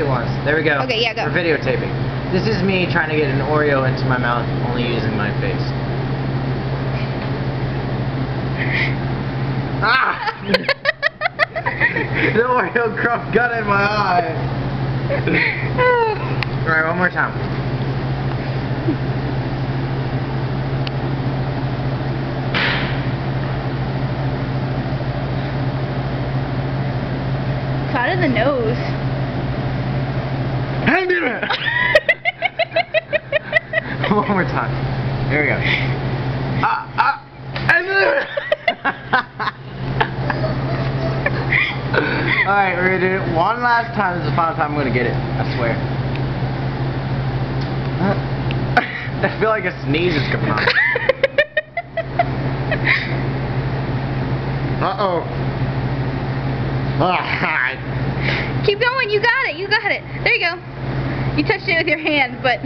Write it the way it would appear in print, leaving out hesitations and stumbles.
Once. There we go. Okay, yeah, go. We're videotaping. This is me trying to get an Oreo into my mouth, only using my face. Ah! The Oreo crumb got in my eye. Alright, one more time. Caught in the nose. One more time. There we go. Alright, we're gonna do it one last time. This is the final time I'm gonna get it. I swear. I feel like a sneeze is coming on. Uh-oh. Keep going, you got it, you got it. There you go. You touched it with your hand, but...